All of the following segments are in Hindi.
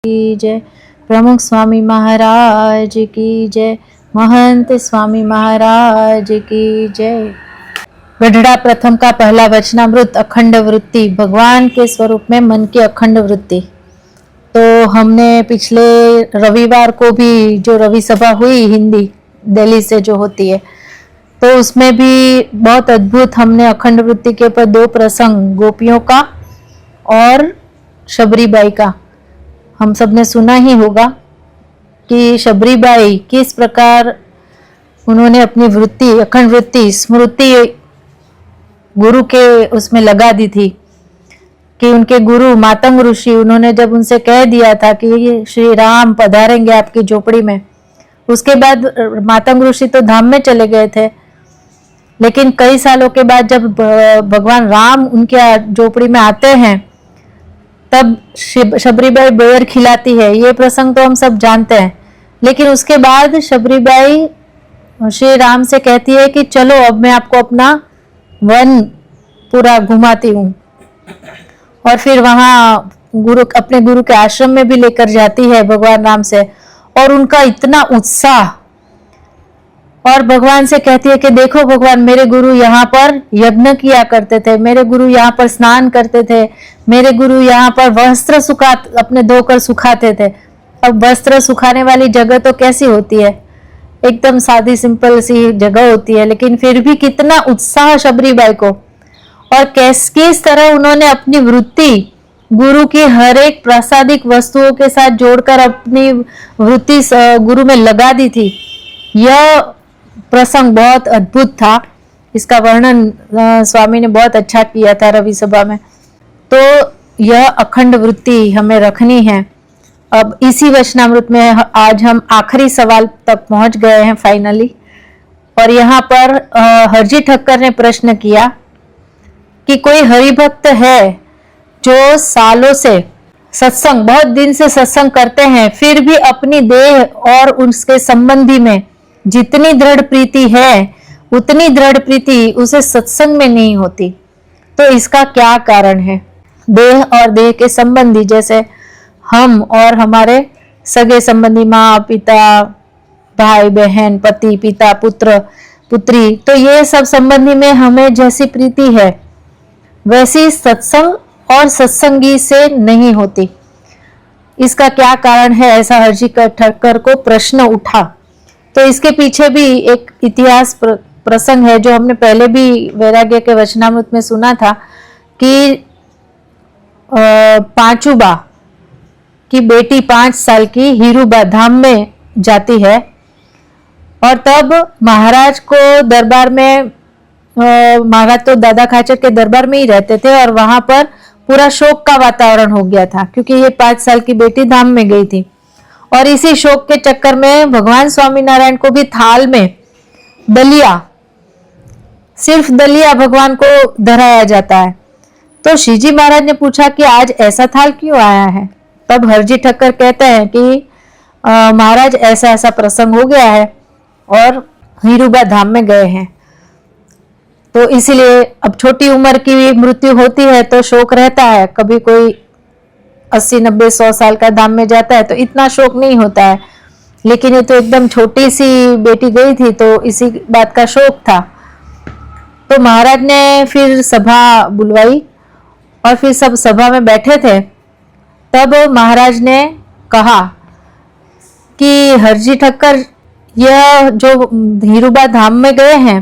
की जय। प्रमुख स्वामी महाराज की जय। महंत स्वामी महाराज की जय। गढ़ड़ा प्रथम का पहला वचनामृत अखंड वृत्ति, भगवान के स्वरूप में मन की अखंड वृत्ति। तो हमने पिछले रविवार को भी जो रवि सभा हुई हिंदी दिल्ली से जो होती है, तो उसमें भी बहुत अद्भुत हमने अखंड वृत्ति के ऊपर दो प्रसंग, गोपियों का और शबरीबाई का, हम सब ने सुना ही होगा कि शबरीबाई किस प्रकार उन्होंने अपनी वृत्ति, अखंड वृत्ति, स्मृति गुरु के उसमें लगा दी थी कि उनके गुरु मातंग ऋषि, उन्होंने जब उनसे कह दिया था कि श्री राम पधारेंगे आपकी झोपड़ी में, उसके बाद मातंग ऋषि तो धाम में चले गए थे, लेकिन कई सालों के बाद जब भगवान राम उनके झोपड़ी में आते हैं तब शबरीबाई बेर खिलाती है। ये प्रसंग तो हम सब जानते हैं, लेकिन उसके बाद शबरीबाई श्री राम से कहती है कि चलो अब मैं आपको अपना वन पूरा घुमाती हूँ, और फिर वहां अपने गुरु के आश्रम में भी लेकर जाती है भगवान राम से, और उनका इतना उत्साह, और भगवान से कहती है कि देखो भगवान, मेरे गुरु यहाँ पर यज्ञ किया करते थे, मेरे गुरु यहाँ पर स्नान करते थे, मेरे गुरु यहाँ पर वस्त्र अपने धोकर सुखाते थे। अब वस्त्र सुखाने वाली जगह तो कैसी होती है, एकदम सादी सिंपल सी जगह होती है, लेकिन फिर भी कितना उत्साह शबरीबाई को, और किस तरह उन्होंने अपनी वृत्ति गुरु की हर एक प्रासादिक वस्तुओं के साथ जोड़कर अपनी वृत्ति गुरु में लगा दी थी। यह प्रसंग बहुत अद्भुत था, इसका वर्णन स्वामी ने बहुत अच्छा किया था रवि सभा में। तो यह अखंड वृत्ति हमें रखनी है। अब इसी वचनामृत में आज हम आखिरी सवाल तक पहुंच गए हैं फाइनली, और यहाँ पर हरजी ठक्कर ने प्रश्न किया कि कोई हरिभक्त है जो सालों से सत्संग, बहुत दिन से सत्संग करते हैं, फिर भी अपनी देह और उसके संबंधी में जितनी दृढ़ प्रीति है उतनी दृढ़ प्रीति उसे सत्संग में नहीं होती, तो इसका क्या कारण है। देह और देह के संबंधी, जैसे हम और हमारे सगे संबंधी, माँ पिता, भाई बहन, पति पिता, पुत्र पुत्री, तो ये सब संबंधी में हमें जैसी प्रीति है वैसी सत्संग और सत्संगी से नहीं होती। इसका क्या कारण है, ऐसा हरजी ठक्कर को प्रश्न उठा। तो इसके पीछे भी एक इतिहास प्रसंग है जो हमने पहले भी वैराग्य के वचनामृत में सुना था कि पांचुबा की बेटी 5 साल की हीरूबा धाम में जाती है, और तब महाराज को दरबार में, महाराज तो दादा खाचर के दरबार में ही रहते थे, और वहां पर पूरा शोक का वातावरण हो गया था क्योंकि ये 5 साल की बेटी धाम में गई थी। और इसी शोक के चक्कर में भगवान स्वामीनारायण को भी थाल में दलिया, सिर्फ दलिया भगवान को धराया जाता है। तो श्रीजी महाराज ने पूछा कि आज ऐसा थाल क्यों आया है। तब हरजी ठक्कर कहते हैं कि महाराज ऐसा ऐसा प्रसंग हो गया है और हीरूबा धाम में गए हैं, तो इसीलिए अब छोटी उम्र की मृत्यु होती है तो शोक रहता है। कभी कोई 80, 90, 100 साल का धाम में जाता है तो इतना शोक नहीं होता है, लेकिन ये तो एकदम छोटी सी बेटी गई थी तो इसी बात का शोक था। तो महाराज ने फिर सभा बुलवाई और फिर सब सभा में बैठे थे। तब महाराज ने कहा कि हरजी ठक्कर, यह जो हीरूबा धाम में गए हैं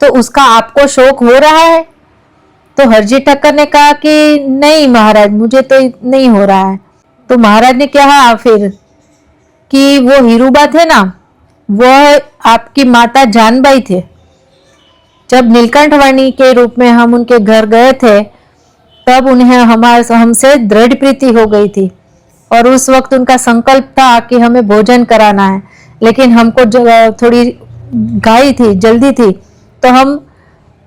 तो उसका आपको शोक हो रहा है। तो हरजी ठक्कर ने कहा कि नहीं महाराज, मुझे तो नहीं हो रहा है। तो महाराज ने कहा फिर कि वो हीरूबा थे ना, वह आपकी माता जानबाई थे। जब नीलकंठ वाणी के रूप में हम उनके घर गए थे तब उन्हें हमसे दृढ़ प्रीति हो गई थी, और उस वक्त उनका संकल्प था कि हमें भोजन कराना है, लेकिन हमको थोड़ी घाई थी, जल्दी थी, तो हम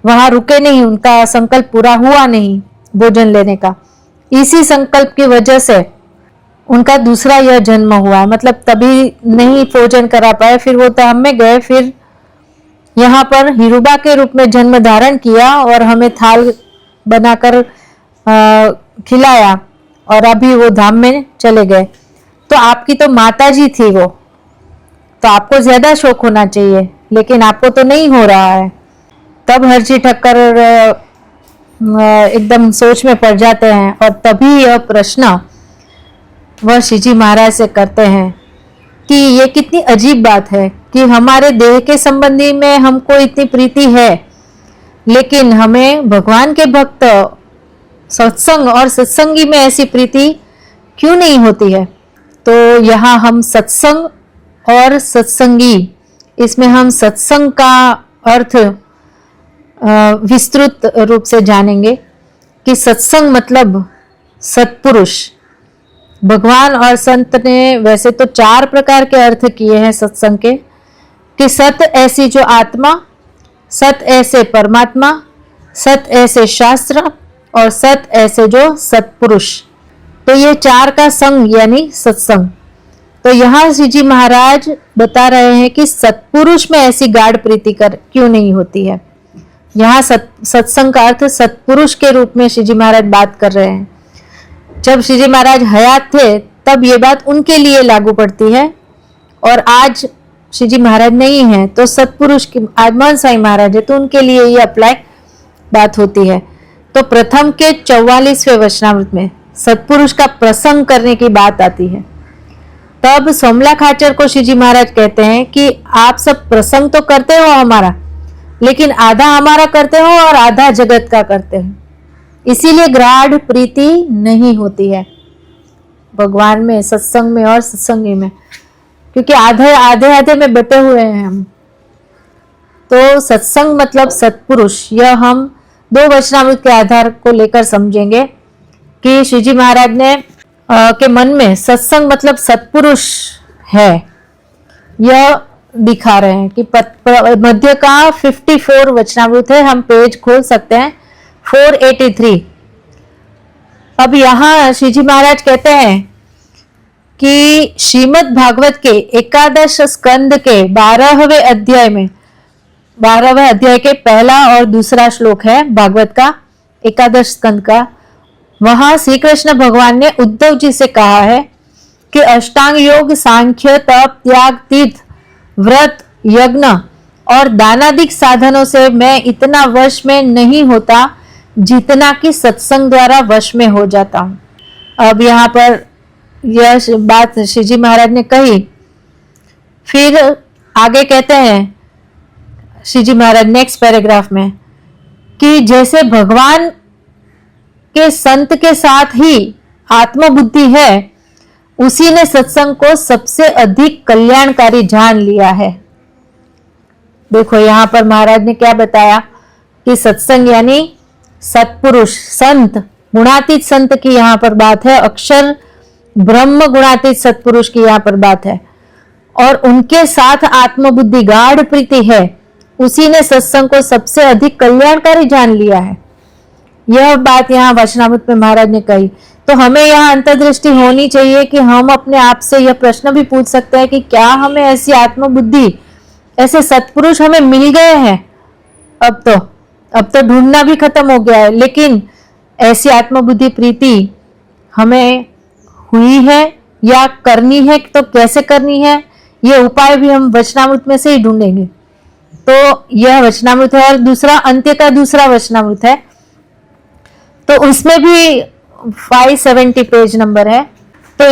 वहां रुके नहीं, उनका संकल्प पूरा हुआ नहीं भोजन लेने का। इसी संकल्प की वजह से उनका दूसरा यह जन्म हुआ, मतलब तभी नहीं भोजन करा पाए, फिर वो धाम में गए, फिर यहाँ पर हीरूबा के रूप में जन्म धारण किया और हमें थाल बनाकर खिलाया, और अभी वो धाम में चले गए। तो आपकी तो माता जी थी वो, तो आपको ज्यादा शौक होना चाहिए, लेकिन आपको तो नहीं हो रहा है। तब हर्षी ठक्कर एकदम सोच में पड़ जाते हैं और तभी यह प्रश्न वह श्रीजी महाराज से करते हैं कि ये कितनी अजीब बात है कि हमारे देह के संबंधी में हमको इतनी प्रीति है, लेकिन हमें भगवान के भक्त सत्संग और सत्संगी में ऐसी प्रीति क्यों नहीं होती है। तो यहाँ हम सत्संग और सत्संगी, इसमें हम सत्संग का अर्थ विस्तृत रूप से जानेंगे कि सत्संग मतलब सत्पुरुष। भगवान और संत ने वैसे तो 4 प्रकार के अर्थ किए हैं सत्संग के, कि सत ऐसी जो आत्मा, सत ऐसे परमात्मा, सत ऐसे शास्त्र और सत ऐसे जो सत्पुरुष। तो ये 4 का संग यानी सत्संग। तो यहाँ श्री जी महाराज बता रहे हैं कि सत्पुरुष में ऐसी गाढ़ प्रीति क्यों नहीं होती है। यहाँ सत्संग का अर्थ सत्पुरुष के रूप में श्री जी महाराज बात कर रहे हैं। जब श्री जी महाराज हयात थे तब ये बात उनके लिए लागू पड़ती है, और आज श्री जी महाराज नहीं है तो सत्पुरुष की आत्मान साई महाराज है तो उनके लिए ये अप्लाई बात होती है। तो प्रथम के 44वें वचनामृत में सत्पुरुष का प्रसंग करने की बात आती है। तब सोमला खाचर को श्री जी महाराज कहते हैं कि आप सब प्रसंग तो करते हो हमारा, लेकिन आधा हमारा करते हो और आधा जगत का करते हो, इसीलिए गाढ़ प्रीति नहीं होती है भगवान में, सत्संग में और सत्संगी में, क्योंकि आधे आधे में बटे हुए हैं हम। तो सत्संग मतलब सत्पुरुष, यह हम 2 वचनामृत के आधार को लेकर समझेंगे कि श्री जी महाराज ने के मन में सत्संग मतलब सत्पुरुष है, यह दिखा रहे हैं कि मध्य का 54 वचनामृत है। हम पेज खोल सकते हैं 483। अब यहाँ श्री जी महाराज कहते हैं कि श्रीमद् भागवत के 11 स्कंद के 12वें अध्याय में, 12वें अध्याय के पहला और दूसरा श्लोक है भागवत का 11 स्कंद का। वहां श्री कृष्ण भगवान ने उद्धव जी से कहा है कि अष्टांग योग, सांख्य, तप, त्याग, तीर्थ, व्रत, यज्ञ और दानादिक साधनों से मैं इतना वश में नहीं होता जितना कि सत्संग द्वारा वश में हो जाता हूं। अब यहाँ पर यह बात श्री जी महाराज ने कही, फिर आगे कहते हैं श्री जी महाराज नेक्स्ट पैराग्राफ में कि जैसे भगवान के संत के साथ ही आत्मबुद्धि है, उसी ने सत्संग को सबसे अधिक कल्याणकारी जान लिया है। देखो यहाँ पर महाराज ने क्या बताया कि सत्संग यानी सत्पुरुष, संत, गुणातीत संत की यहाँ पर बात है, अक्षर ब्रह्म गुणातीत सत्पुरुष की यहाँ पर बात है, और उनके साथ आत्मबुद्धि गाढ़ प्रीति है, उसी ने सत्संग को सबसे अधिक कल्याणकारी जान लिया है। यह बात यहाँ वचनामृत में महाराज ने कही। तो हमें यहाँ अंतर्दृष्टि होनी चाहिए कि हम अपने आप से यह प्रश्न भी पूछ सकते हैं कि क्या हमें ऐसी आत्मबुद्धि, ऐसे सत्पुरुष हमें मिल गए हैं। अब तो ढूंढना भी खत्म हो गया है, लेकिन ऐसी आत्मबुद्धि प्रीति हमें हुई है या करनी है, तो कैसे करनी है ये उपाय भी हम वचनामृत में से ही ढूंढेंगे। तो यह वचनामृत है और दूसरा अंत्य का दूसरा वचनामृत है, तो उसमें भी 570 पेज नंबर है। तो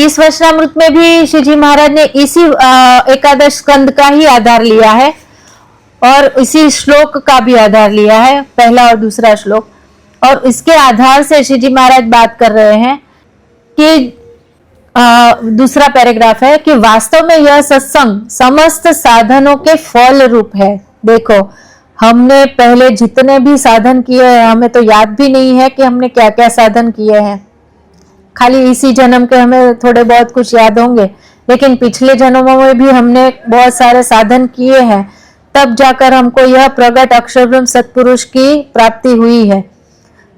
इस वचनामृत में भी श्री जी महाराज ने इसी 11 स्कंद का ही आधार लिया है और इसी श्लोक का भी आधार लिया है, पहला और दूसरा श्लोक, और इसके आधार से श्री जी महाराज बात कर रहे हैं कि दूसरा पैराग्राफ है कि वास्तव में यह सत्संग समस्त साधनों के फल रूप है। देखो हमने पहले जितने भी साधन किए हैं, हमें तो याद भी नहीं है कि हमने क्या क्या साधन किए हैं, खाली इसी जन्म के हमें थोड़े बहुत कुछ याद होंगे, लेकिन पिछले जन्मों में भी हमने बहुत सारे साधन किए हैं, तब जाकर हमको यह प्रगट अक्षर ब्रह्म सत्पुरुष की प्राप्ति हुई है।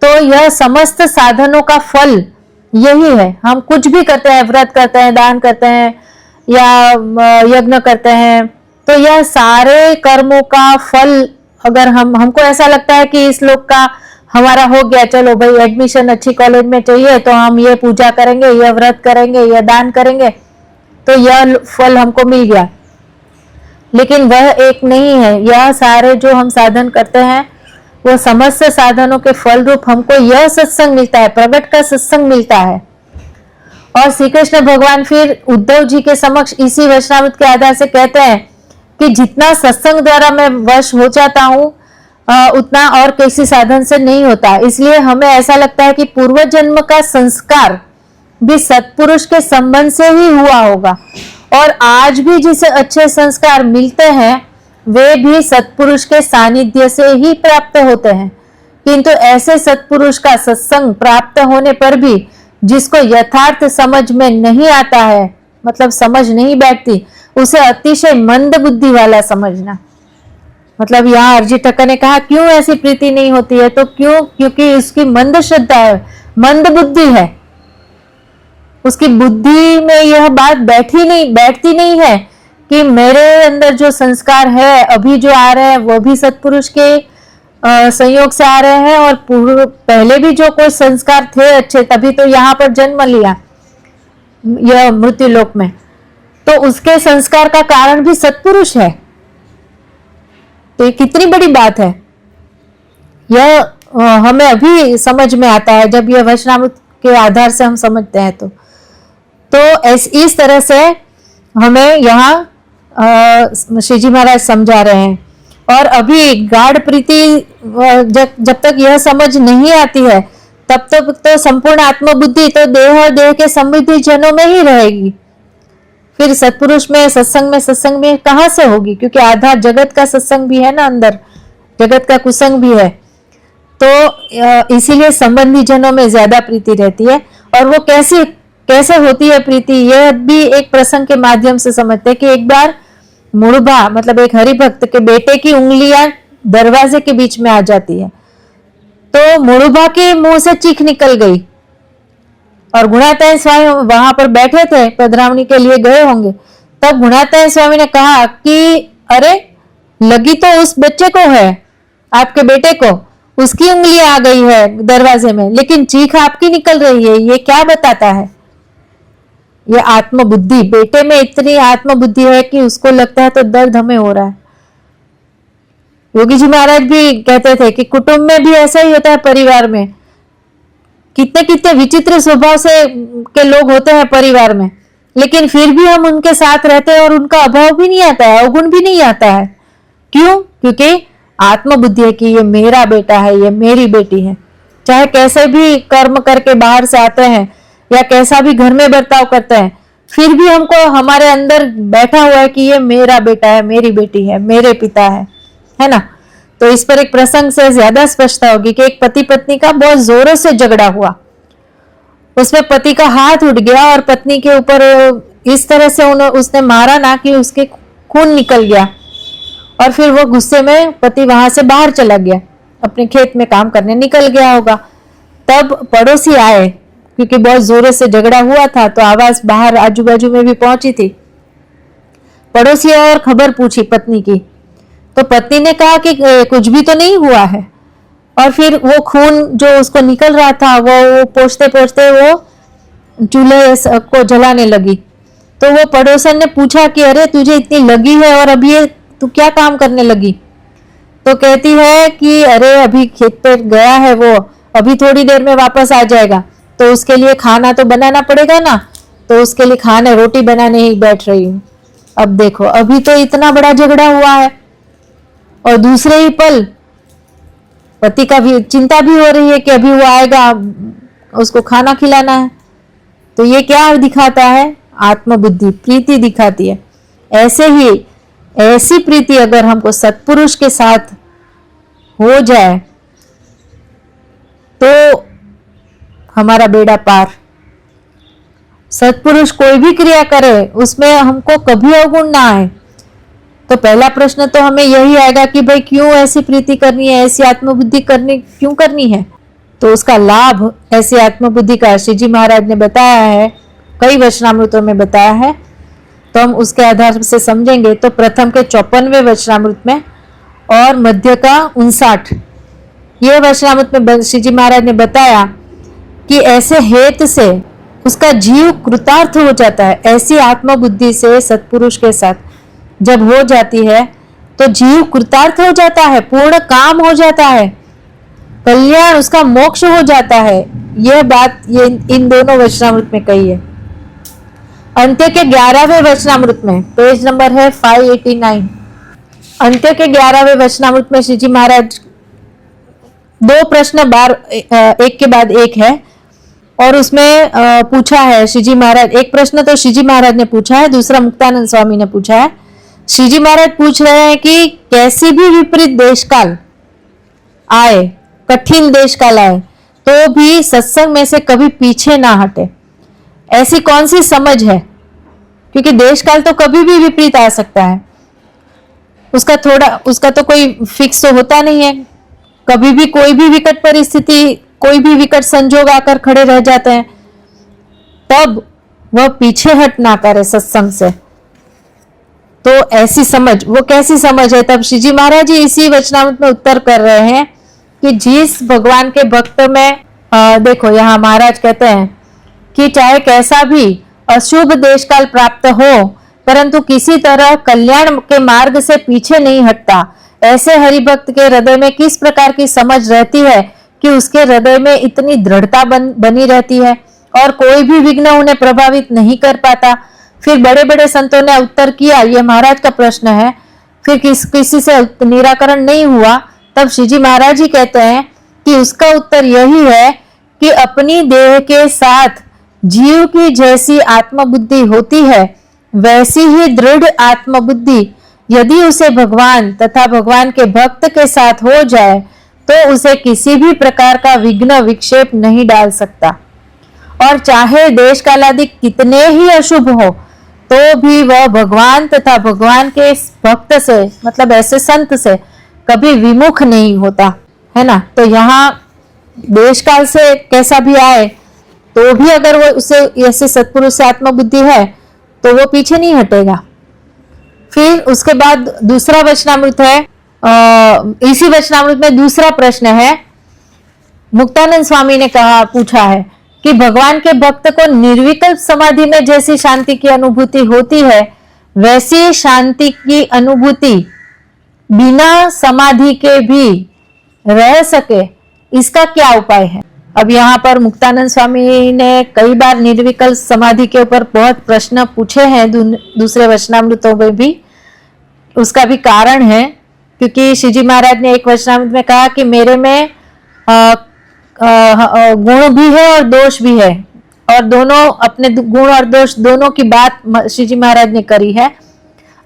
तो यह समस्त साधनों का फल यही है। हम कुछ भी करते हैं, व्रत करते हैं, दान करते हैं या यज्ञ करते हैं, तो यह सारे कर्मों का फल, अगर हमको ऐसा लगता है कि इस लोक का हमारा हो गया, चलो भाई एडमिशन अच्छी कॉलेज में चाहिए तो हम ये पूजा करेंगे, ये व्रत करेंगे, ये दान करेंगे तो यह फल हमको मिल गया। लेकिन वह एक नहीं है। यह सारे जो हम साधन करते हैं वो समस्त साधनों के फल रूप हमको यह सत्संग मिलता है, प्रगट का सत्संग मिलता है। और श्री कृष्ण भगवान फिर उद्धव जी के समक्ष इसी वचनामृत के आधार से कहते हैं कि जितना सत्संग द्वारा मैं वश हो जाता हूँ उतना और किसी साधन से नहीं होता। इसलिए हमें ऐसा लगता है कि पूर्व जन्म का संस्कार भी सत्पुरुष के संबंध से ही हुआ होगा, और आज भी जिसे अच्छे संस्कार मिलते हैं वे भी सत्पुरुष के सानिध्य से ही प्राप्त होते हैं। किंतु ऐसे सत्पुरुष का सत्संग प्राप्त होने पर भी जिसको यथार्थ समझ में नहीं आता है, मतलब समझ नहीं बैठती, उसे अतिशय मंद बुद्धि वाला समझना। मतलब यहाँ अर्जी ठक्कर ने कहा क्यों ऐसी प्रीति नहीं होती है, तो क्यों, क्योंकि उसकी मंद श्रद्धा है, मंद बुद्धि है, उसकी बुद्धि में यह बात बैठती नहीं है कि मेरे अंदर जो संस्कार है अभी जो आ रहे हैं वो भी सत्पुरुष के संयोग से आ रहे हैं, और पहले भी जो कोई संस्कार थे अच्छे तभी तो यहाँ पर जन्म लिया यह मृत्यु लोक में, तो उसके संस्कार का कारण भी सत्पुरुष है। तो ये कितनी बड़ी बात है, यह हमें अभी समझ में आता है जब यह वचनामृत के आधार से हम समझते हैं। तो इस तरह से हमें यहाँ श्री जी महाराज समझा रहे हैं। और अभी गाढ़ प्रीति जब तक यह समझ नहीं आती है तब तक तो संपूर्ण आत्मबुद्धि तो देह के समृद्धि जनों में ही रहेगी। फिर सत्पुरुष में सत्संग में कहां से होगी, क्योंकि आधार जगत का सत्संग भी है ना, अंदर जगत का कुसंग भी है। तो इसीलिए संबंधी जनों में ज्यादा प्रीति रहती है। और वो कैसे होती है प्रीति, यह भी एक प्रसंग के माध्यम से समझते हैं कि एक बार मुड़भा मतलब एक हरिभक्त के बेटे की उंगलियां दरवाजे के बीच में आ जाती है, तो मुड़भा के मुंह से चीख निकल गई, और गुणातीत स्वामी वहां पर बैठे थे, पधरावनी के लिए गए होंगे। तब गुणातीत स्वामी ने कहा कि अरे लगी तो उस बच्चे को है, आपके बेटे को, उसकी उंगलियां आ गई है दरवाजे में, लेकिन चीख आपकी निकल रही है, ये क्या बताता है? ये आत्मबुद्धि, बेटे में इतनी आत्मबुद्धि है कि उसको लगता है तो दर्द हमें हो रहा है। योगी जी महाराज भी कहते थे कि कुटुंब में भी ऐसा ही होता है, परिवार में कितने कितने विचित्र स्वभाव से के लोग होते हैं परिवार में, लेकिन फिर भी हम उनके साथ रहते हैं और उनका अभाव भी नहीं आता है, अवगुण भी नहीं आता है। क्यों? क्योंकि आत्मबुद्धि है कि ये मेरा बेटा है, ये मेरी बेटी है। चाहे कैसे भी कर्म करके बाहर से आते हैं या कैसा भी घर में बर्ताव करते हैं, फिर भी हमको हमारे अंदर बैठा हुआ है कि ये मेरा बेटा है, मेरी बेटी है, मेरे पिता है ना। तो इस पर एक प्रसंग से ज्यादा स्पष्टता होगी कि एक पति पत्नी का बहुत जोरों से झगड़ा हुआ, उसमें पति का हाथ उठ गया और पत्नी के ऊपर इस तरह से उसने मारा ना कि उसके खून निकल गया, और फिर वो गुस्से में पति वहां से बाहर चला गया, अपने खेत में काम करने निकल गया होगा। तब पड़ोसी आए, क्योंकि बहुत जोरों से झगड़ा हुआ था तो आवाज बाहर आजू बाजू में भी पहुंची थी। पड़ोसी और खबर पूछी पत्नी की, तो पत्नी ने कहा कि कुछ भी तो नहीं हुआ है, और फिर वो खून जो उसको निकल रहा था वो पोंछते पोंछते वो चूल्हे को जलाने लगी। तो वो पड़ोसन ने पूछा कि अरे तुझे इतनी लगी है और अभी ये तू क्या काम करने लगी? तो कहती है कि अरे अभी खेत पर गया है वो, अभी थोड़ी देर में वापस आ जाएगा, तो उसके लिए खाना तो बनाना पड़ेगा ना, तो उसके लिए खाना रोटी बनाने ही बैठ रही हूँ। अब देखो अभी तो इतना बड़ा झगड़ा हुआ है, और दूसरे ही पल पति का भी चिंता भी हो रही है कि अभी वो आएगा, उसको खाना खिलाना है। तो ये क्या दिखाता है? आत्मबुद्धि, प्रीति दिखाती है। ऐसे ही ऐसी प्रीति अगर हमको सत्पुरुष के साथ हो जाए तो हमारा बेड़ा पार। सत्पुरुष कोई भी क्रिया करे उसमें हमको कभी अवगुण ना आए। तो पहला प्रश्न तो हमें यही आएगा कि भाई क्यों ऐसी प्रीति करनी है, ऐसी आत्मबुद्धि क्यों करनी है? तो उसका लाभ ऐसी आत्मबुद्धि का श्री जी महाराज ने बताया है, कई वचनामृतों में बताया है, तो हम उसके आधार से समझेंगे। तो प्रथम के 54वें वचनामृत में और मध्य का 59 ये वचनामृत में श्री जी महाराज ने बताया कि ऐसे हेतु से उसका जीव कृतार्थ हो जाता है। ऐसी आत्मबुद्धि से सत्पुरुष के साथ जब हो जाती है तो जीव कृतार्थ हो जाता है, पूर्ण काम हो जाता है, कल्याण उसका मोक्ष हो जाता है। यह बात ये इन दोनों वचनामृत में कही है। अंत्य के 11वें वचनामृत में, पेज नंबर है 589, अंत्य के 11वें वचनामृत में श्री जी महाराज दो प्रश्न बार एक के बाद एक है और उसमें पूछा है श्री जी महाराज, एक प्रश्न तो श्री जी महाराज ने पूछा है, दूसरा मुक्तानंद स्वामी ने पूछा है। श्री जी महाराज पूछ रहे हैं कि कैसी भी विपरीत देशकाल आए, कठिन देशकाल आए, तो भी सत्संग में से कभी पीछे ना हटे। ऐसी कौन सी समझ है? क्योंकि देशकाल तो कभी भी विपरीत आ सकता है, उसका तो कोई फिक्स तो होता नहीं है। कभी भी कोई भी विकट परिस्थिति, कोई भी विकट संजोग आकर खड़े रह जाते हैं, तब वह पीछे हट ना करे सत्संग से। तो ऐसी समझ, वो कैसी समझ है? तब श्री जी महाराज जी इसी वचनामृत में उत्तर कर रहे हैं कि जिस भगवान के भक्त में देखो यहाँ महाराज कहते हैं कि चाहे कैसा भी अशुभ देशकाल प्राप्त हो, परंतु किसी तरह कल्याण के मार्ग से पीछे नहीं हटता। ऐसे हरिभक्त के हृदय में किस प्रकार की समझ रहती है कि उसके हृदय में इतनी दृढ़ता बनी रहती है और कोई भी विघ्न उन्हें प्रभावित नहीं कर पाता। फिर बड़े बड़े संतों ने उत्तर किया, यह महाराज का प्रश्न है, फिर किसी से निराकरण नहीं हुआ। तब श्री जी महाराज जी कहते हैं कि उसका उत्तर यही है कि अपनी देह के साथ जीव की जैसी आत्मबुद्धि होती है, वैसी ही दृढ़ आत्मबुद्धि यदि उसे भगवान तथा भगवान के भक्त के साथ हो जाए तो उसे किसी भी प्रकार का विघ्न विक्षेप नहीं डाल सकता। और चाहे देश कालादि कितने ही अशुभ हो तो भी वह भगवान तथा भगवान के भक्त से, मतलब ऐसे संत से कभी विमुख नहीं होता, है ना। तो यहाँ देश काल से कैसा भी आए तो भी अगर वो उसे ऐसे सत्पुरुष से आत्मबुद्धि है तो वो पीछे नहीं हटेगा। फिर उसके बाद दूसरा वचनामृत है, इसी वचनामृत में दूसरा प्रश्न है। मुक्तानंद स्वामी ने पूछा है कि भगवान के भक्त को निर्विकल्प समाधि में जैसी शांति की अनुभूति होती है, वैसी शांति की अनुभूति बिना समाधि के भी रह सके, इसका क्या उपाय है? अब यहाँ पर मुक्तानंद स्वामी ने कई बार निर्विकल्प समाधि के ऊपर बहुत प्रश्न पूछे हैं दूसरे वचनामृतों में भी। उसका भी कारण है, क्योंकि श्री जी महाराज ने एक वचनामृत में कहा कि मेरे में गुण भी है और दोष भी है, और दोनों अपने गुण और दोष दोनों की बात श्री जी महाराज ने करी है।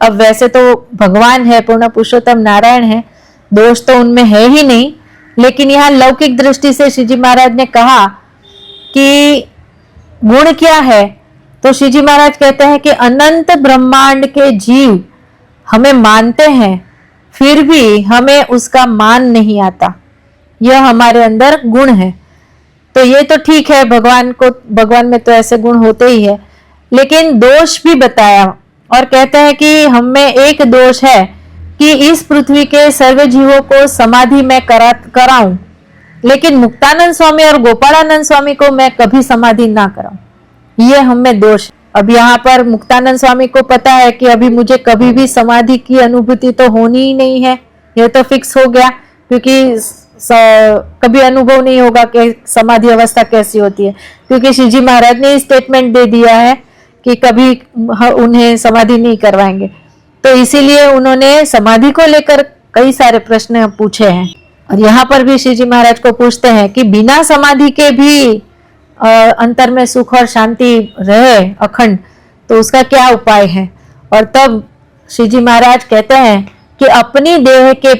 अब वैसे तो भगवान है, पूर्ण पुरुषोत्तम नारायण है, दोष तो उनमें है ही नहीं, लेकिन यहाँ लौकिक दृष्टि से श्री जी महाराज ने कहा कि गुण क्या है, तो श्री जी महाराज कहते हैं कि अनंत ब्रह्मांड के जीव हमें मानते हैं, फिर भी हमें उसका मान नहीं आता, यह हमारे अंदर गुण है। तो ये तो ठीक है, भगवान में तो ऐसे गुण होते ही है, लेकिन दोष भी बताया और कहते हैं कि हम में एक दोष है कि इस पृथ्वी के सर्व जीवों को समाधि में कराऊं, लेकिन मुक्तानंद स्वामी और गोपालानंद स्वामी को मैं कभी समाधि ना कराऊं, ये हम में दोष। अब यहाँ पर मुक्तानंद स्वामी को पता है कि अभी मुझे कभी भी समाधि की अनुभूति तो होनी ही नहीं है, यह तो फिक्स हो गया, क्योंकि कभी अनुभव नहीं होगा कि समाधि अवस्था कैसी होती है, क्योंकि श्री जी महाराज ने स्टेटमेंट दे दिया है कि कभी उन्हें समाधि नहीं करवाएंगे। तो इसीलिए उन्होंने समाधि को लेकर कई सारे प्रश्न पूछे हैं। और यहाँ पर भी श्री जी महाराज को पूछते हैं कि बिना समाधि के भी अंतर में सुख और शांति रहे अखंड, तो उसका क्या उपाय है? और तब श्री जी महाराज कहते हैं कि अपनी देह के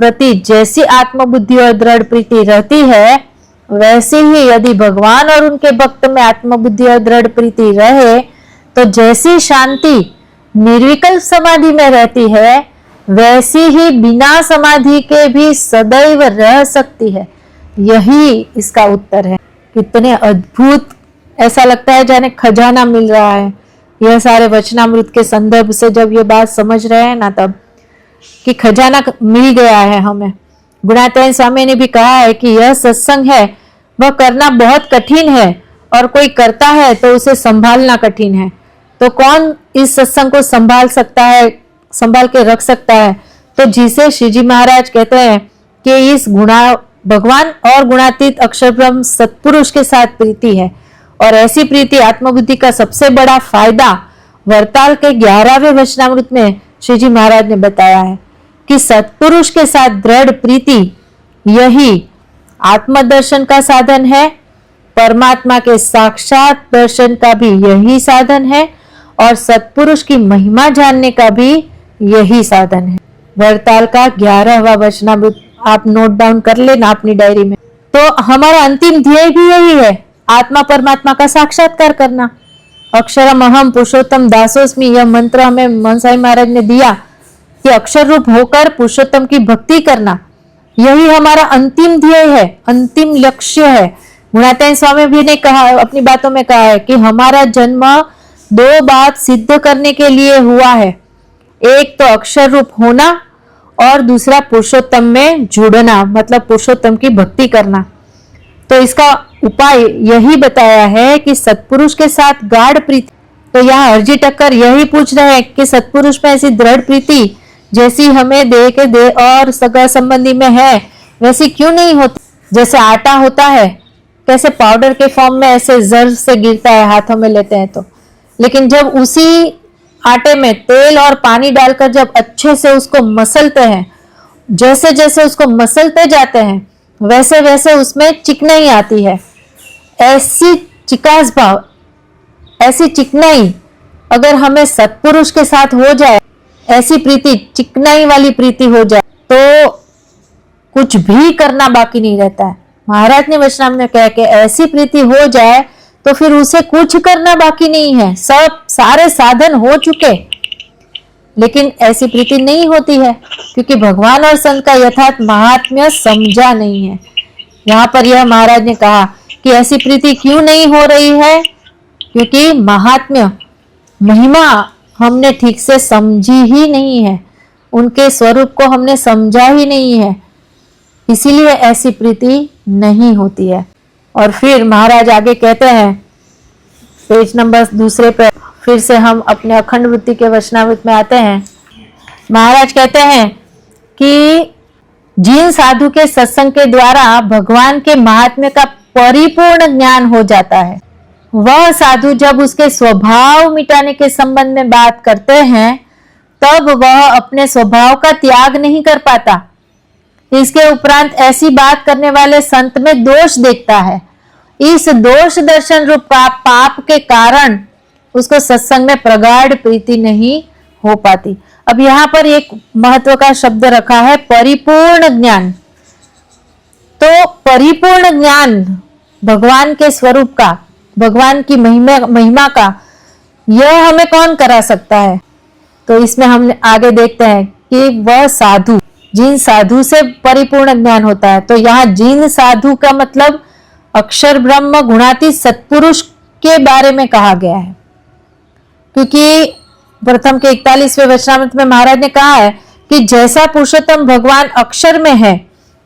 प्रति जैसी आत्मबुद्धि और दृढ़ प्रीति रहती है, वैसे ही यदि भगवान और उनके भक्त में आत्मबुद्धि और दृढ़ प्रीति रहे तो जैसी शांति निर्विकल्प समाधि में रहती है, वैसी ही बिना समाधि के भी सदैव रह सकती है। यही इसका उत्तर है। कितने अद्भुत, ऐसा लगता है जाने खजाना मिल रहा है। यह सारे वचनामृत के संदर्भ से जब ये बात समझ रहे हैं ना, तब कि खजाना मिल गया है हमें। गुणातीतानंद स्वामी ने भी कहा है कि यह सत्संग है वह करना बहुत कठिन है और कोई करता है तो उसे संभालना कठिन है। तो कौन इस सत्संग को संभाल सकता है, संभाल के रख सकता है? तो जिसे श्री जी महाराज कहते हैं कि इस भगवान और गुणातीत अक्षर ब्रह्म सत्पुरुष के साथ प्रीति है। और ऐसी प्रीति आत्मबुद्धि का सबसे बड़ा फायदा वरताल के 11वें वचनामृत में श्री जी महाराज ने बताया है कि सत्पुरुष के साथ दृढ़ प्रीति यही आत्मदर्शन का साधन है, परमात्मा के साक्षात दर्शन का भी यही साधन है और सत्पुरुष की महिमा जानने का भी यही साधन है। वरताल का 11वां वचनामृत आप नोट डाउन कर लेना अपनी डायरी में। तो हमारा अंतिम ध्येय भी यही है, आत्मा परमात्मा का साक्षात्कार करना। अक्षरम अहम पुरुषोत्तम दासोस्मि यह मंत्र हमें मनसाई महाराज ने दिया कि अक्षर रूप होकर पुरुषोत्तम की भक्ति करना, यही हमारा अंतिम ध्येय है, अंतिम लक्ष्य है। गुणातीतानंद स्वामी भी ने कहा, अपनी बातों में कहा है कि हमारा जन्म 2 बात सिद्ध करने के लिए हुआ है, एक तो अक्षर रूप होना और दूसरा पुरुषोत्तम में जुड़ना, मतलब पुरुषोत्तम की भक्ति करना। तो इसका उपाय यही बताया है कि सत्पुरुष के साथ गाढ़ प्रीति। तो यहाँ अर्जी टक्कर यही पूछ रहे हैं कि सत्पुरुष में ऐसी दृढ़ प्रीति जैसी हमें देह के देह और सगा संबंधी में है वैसी क्यों नहीं होती? जैसे आटा होता है, कैसे पाउडर के फॉर्म में ऐसे जर से गिरता है, हाथों में लेते हैं तो, लेकिन जब उसी आटे में तेल और पानी डालकर जब अच्छे से उसको मसलते हैं, जैसे जैसे उसको मसलते जाते हैं वैसे वैसे उसमें चिकनाई आती है। ऐसी चिकास भाव, ऐसी चिकनाई अगर हमें सत्पुरुष के साथ हो जाए, ऐसी प्रीति, चिकनाई वाली प्रीति हो जाए तो कुछ भी करना बाकी नहीं रहता है। महाराज ने वचनामृत में कहा कि ऐसी प्रीति हो जाए तो फिर उसे कुछ करना बाकी नहीं है, सब सारे साधन हो चुके। लेकिन ऐसी प्रीति नहीं होती है क्योंकि भगवान और संत का यथार्थ महात्म्य समझा नहीं है। यहाँ पर यह महाराज ने कहा कि ऐसी प्रीति क्यों नहीं हो रही है, क्योंकि महात्म्य, महिमा हमने ठीक से समझी ही नहीं है, उनके स्वरूप को हमने समझा ही नहीं है, इसीलिए ऐसी प्रीति नहीं होती है। और फिर महाराज आगे कहते हैं, पेज नंबर 2 पर फिर से हम अपने अखंड वृत्ति के वचनामृत में आते हैं। महाराज कहते हैं कि जिन साधु के सत्संग के द्वारा भगवान के महात्म्य का परिपूर्ण ज्ञान हो जाता है, वह साधु जब उसके स्वभाव मिटाने के संबंध में बात करते हैं तब वह अपने स्वभाव का त्याग नहीं कर पाता। इसके उपरांत ऐसी बात करने वाले संत में दोष देखता है। इस दोष दर्शन रूप पाप के कारण उसको सत्संग में प्रगाढ़ प्रीति नहीं हो पाती। अब यहाँ पर एक महत्व का शब्द रखा है, परिपूर्ण ज्ञान। तो परिपूर्ण ज्ञान भगवान के स्वरूप का, भगवान की महिमा का, यह हमें कौन करा सकता है? तो इसमें हम आगे देखते हैं कि वह साधु, जिन साधु से परिपूर्ण ज्ञान होता है। तो यहाँ जिन साधु का मतलब अक्षर ब्रह्म गुणातीत सत्पुरुष के बारे में कहा गया है, क्योंकि प्रथम के 41वें वचनामृत में महाराज ने कहा है कि जैसा पुरुषोत्तम भगवान अक्षर में है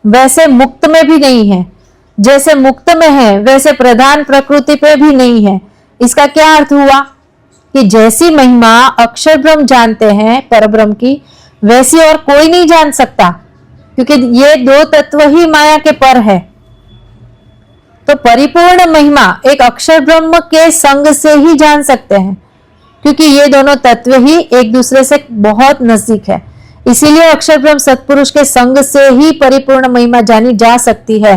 वैसे मुक्त में भी नहीं है, जैसे मुक्त में है वैसे प्रधान प्रकृति पे भी नहीं है। इसका क्या अर्थ हुआ कि जैसी महिमा अक्षर ब्रह्म जानते हैं परब्रह्म की, वैसी और कोई नहीं जान सकता, क्योंकि ये 2 तत्व ही माया के पर है। तो परिपूर्ण महिमा एक अक्षर ब्रह्म के संग से ही जान सकते हैं, क्योंकि ये दोनों तत्व ही एक दूसरे से बहुत नजदीक है। इसीलिए अक्षर ब्रह्म सत्पुरुष के संग से ही परिपूर्ण महिमा जानी जा सकती है।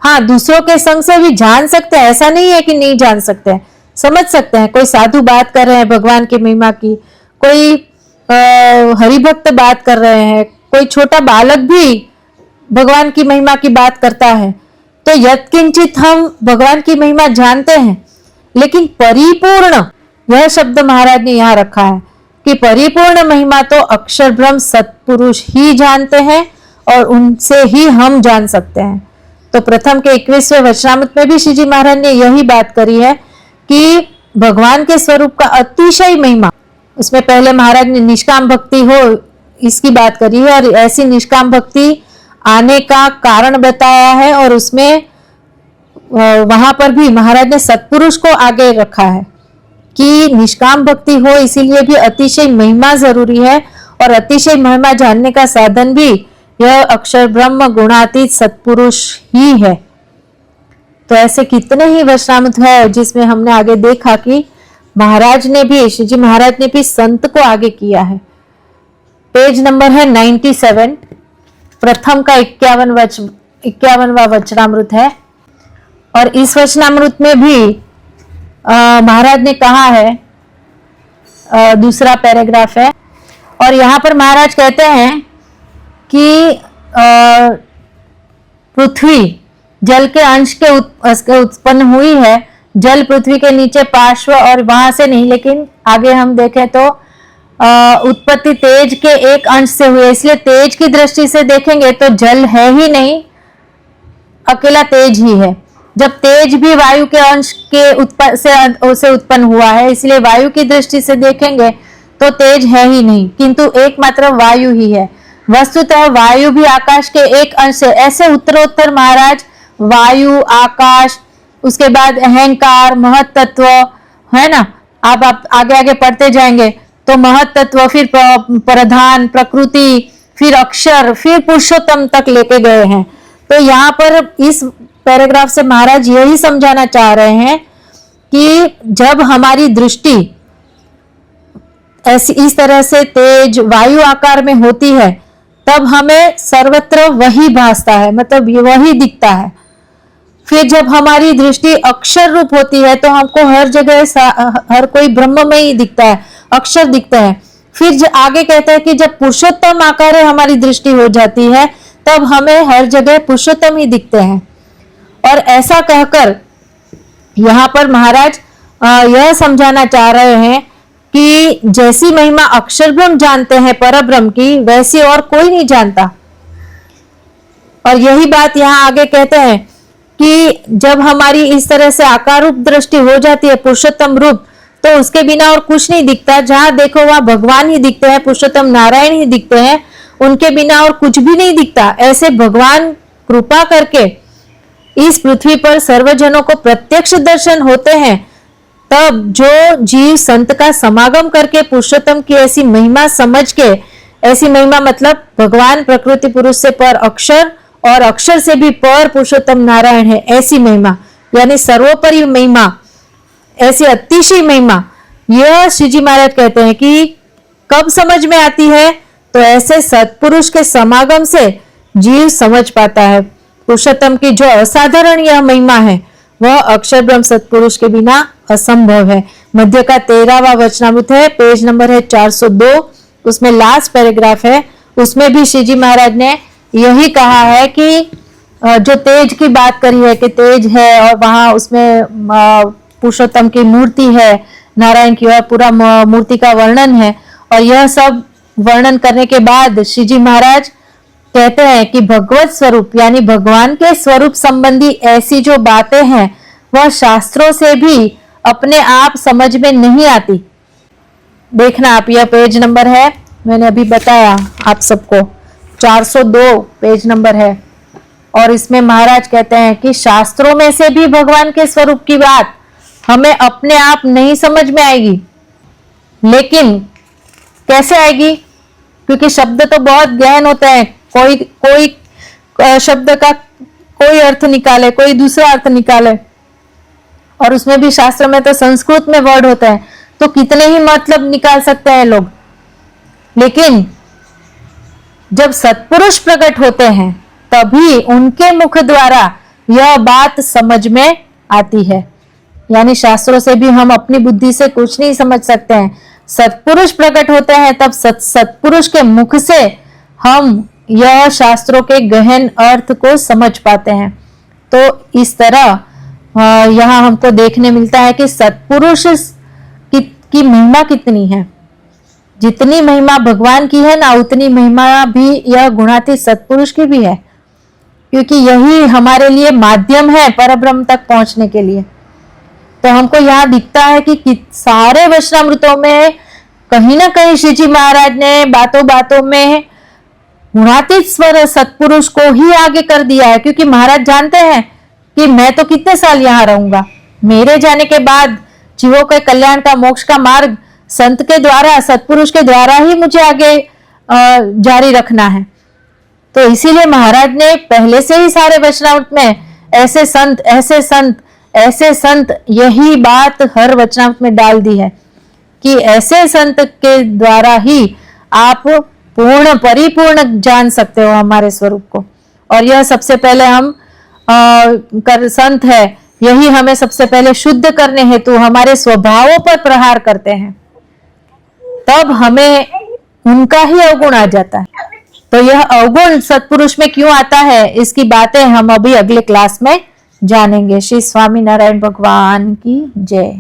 हाँ, दूसरों के संग से भी जान सकते हैं, ऐसा नहीं है कि नहीं जान सकते हैं, समझ सकते हैं। कोई साधु बात कर रहे हैं भगवान की महिमा की, कोई हरिभक्त बात कर रहे हैं, कोई छोटा बालक भी भगवान की महिमा की बात करता है, तो यत्किंचित हम भगवान की महिमा जानते हैं। लेकिन परिपूर्ण, यह शब्द महाराज ने यहाँ रखा है कि परिपूर्ण महिमा तो अक्षर ब्रह्म सत्पुरुष ही जानते हैं और उनसे ही हम जान सकते हैं। तो प्रथम के 21वें वचनामृत में भी श्री जी महाराज ने यही बात करी है कि भगवान के स्वरूप का अतिशय महिमा, उसमें पहले महाराज ने निष्काम भक्ति हो इसकी बात करी है, और ऐसी निष्काम भक्ति आने का कारण बताया है, और उसमें वहां पर भी महाराज ने सत्पुरुष को आगे रखा है कि निष्काम भक्ति हो, इसीलिए भी अतिशय महिमा जरूरी है, और अतिशय महिमा जानने का साधन भी यह अक्षर ब्रह्म गुणातीत सत्पुरुष ही है। तो ऐसे कितने ही वचनामृत है जिसमें हमने आगे देखा कि महाराज ने भी, श्री जी महाराज ने भी संत को आगे किया है। पेज नंबर है 97, प्रथम का 51वां वचनामृत है, और इस वचनामृत में भी महाराज ने कहा है, दूसरा पैराग्राफ है, और यहाँ पर महाराज कहते हैं कि पृथ्वी जल के अंश के उत्पन्न हुई है, जल पृथ्वी के नीचे पार्श्व और वहां से नहीं, लेकिन आगे हम देखें तो उत्पत्ति तेज के एक अंश से हुई है, इसलिए तेज की दृष्टि से देखेंगे तो जल है ही नहीं, अकेला तेज ही है। जब तेज भी वायु के अंश के से उत्पन्न हुआ है, इसलिए वायु की दृष्टि से देखेंगे तो तेज है ही नहीं, किंतु एकमात्र वायु ही है। वस्तुतः वायु भी आकाश के एक अंश है। ऐसे उत्तरोत्तर महाराज वायु, आकाश, उसके बाद अहंकार, महत तत्व, है ना, आप आगे आगे पढ़ते जाएंगे तो महत तत्व, फिर प्रधान, प्रकृति, फिर अक्षर, फिर पुरुषोत्तम तक लेके गए हैं। तो यहाँ पर इस पैराग्राफ से महाराज यही समझाना चाह रहे हैं कि जब हमारी दृष्टि ऐसी इस तरह से तेज वायु आकार में होती है, तब हमें सर्वत्र वही भासता है, मतलब वही दिखता है। फिर जब हमारी दृष्टि अक्षर रूप होती है तो हमको हर जगह हर कोई ब्रह्म में ही दिखता है, अक्षर दिखता है। फिर आगे कहता है कि जब पुरुषोत्तम आकार हमारी दृष्टि हो जाती है, तब हमें हर जगह पुरुषोत्तम ही दिखते हैं। और ऐसा कहकर यहाँ पर महाराज यह समझाना चाह रहे हैं कि जैसी महिमा अक्षर ब्रह्म जानते हैं पर ब्रह्म की, वैसी और कोई नहीं जानता। और यही बात यहाँ आगे कहते हैं कि जब हमारी इस तरह से आकार रूप दृष्टि हो जाती है, पुरुषोत्तम रूप, तो उसके बिना और कुछ नहीं दिखता। जहां देखो वहां भगवान ही दिखते हैं, पुरुषोत्तम नारायण ही दिखते हैं, उनके बिना और कुछ भी नहीं दिखता। ऐसे भगवान कृपा करके इस पृथ्वी पर सर्वजनों को प्रत्यक्ष दर्शन होते हैं, तब जो जीव संत का समागम करके पुरुषोत्तम की ऐसी महिमा समझ के, ऐसी महिमा मतलब भगवान प्रकृति पुरुष से पर अक्षर और अक्षर से भी पर पुरुषोत्तम नारायण है, ऐसी महिमा यानी सर्वोपरि महिमा, ऐसी अतिशय महिमा, यह श्री जी महाराज कहते हैं कि कब समझ में आती है, तो ऐसे सत्पुरुष के समागम से जीव समझ पाता है। पुरुषोत्तम की जो असाधारण यह महिमा है, वह अक्षर ब्रह्म सत्पुरुष के बिना असंभव है। मध्य का 13वां वचनामृत है, पेज नंबर है 402, उसमें लास्ट पैराग्राफ है। उसमें भी श्री जी महाराज ने यही कहा है कि जो तेज की बात करी है कि तेज है, और वहां उसमें पुरुषोत्तम की मूर्ति है, नारायण की, और पूरा मूर्ति का वर्णन है। और यह सब वर्णन करने के बाद श्री जी महाराज कहते हैं कि भगवत स्वरूप यानी भगवान के स्वरूप संबंधी ऐसी जो बातें हैं, वह शास्त्रों से भी अपने आप समझ में नहीं आती। देखना आप, यह पेज नंबर है, मैंने अभी बताया आप सबको, 402 पेज नंबर है। और इसमें महाराज कहते हैं कि शास्त्रों में से भी भगवान के स्वरूप की बात हमें अपने आप नहीं समझ में आएगी। लेकिन कैसे आएगी? क्योंकि शब्द तो बहुत गहन होते हैं, कोई शब्द का कोई अर्थ निकाले, कोई दूसरा अर्थ निकाले, और उसमें भी शास्त्र में तो संस्कृत में वर्ड होता है, तो कितने ही मतलब निकाल सकते हैं लोग। लेकिन जब सत्पुरुष प्रकट होते हैं, तभी उनके मुख द्वारा यह बात समझ में आती है। यानी शास्त्रों से भी हम अपनी बुद्धि से कुछ नहीं समझ सकते हैं। सत्पुरुष प्रकट होते हैं, तब सत्पुरुष के मुख से हम यह शास्त्रों के गहन अर्थ को समझ पाते हैं। तो इस तरह यहाँ हमको देखने मिलता है कि सत्पुरुष की महिमा कितनी है। जितनी महिमा भगवान की है ना, उतनी महिमा भी यह गुणातीत सत्पुरुष की भी है, क्योंकि यही हमारे लिए माध्यम है परब्रह्म तक पहुंचने के लिए। तो हमको यहाँ दिखता है कि सारे वचनामृतों में कहीं ना कहीं श्री जी महाराज ने बातों बातों में गुणातीत स्वर सत्पुरुष को ही आगे कर दिया है, क्योंकि महाराज जानते हैं कि मैं तो कितने साल यहाँ रहूंगा, मेरे जाने के बाद जीवों के कल्याण का, मोक्ष का मार्ग संत के द्वारा, सत्पुरुष के द्वारा ही मुझे आगे जारी रखना है। तो इसीलिए महाराज ने पहले से ही सारे वचनामृत में ऐसे संत, ऐसे संत, ऐसे संत, यही बात हर वचनामृत में डाल दी है कि ऐसे संत के द्वारा ही आप पूर्ण परिपूर्ण जान सकते हो हमारे स्वरूप को। और यह सबसे पहले हम संत है, यही हमें सबसे पहले शुद्ध करने हेतु हमारे स्वभावों पर प्रहार करते हैं, तब हमें उनका ही अवगुण आ जाता है। तो यह अवगुण सत्पुरुष में क्यों आता है, इसकी बातें हम अभी अगले क्लास में जानेंगे। श्री स्वामी नारायण भगवान की जय।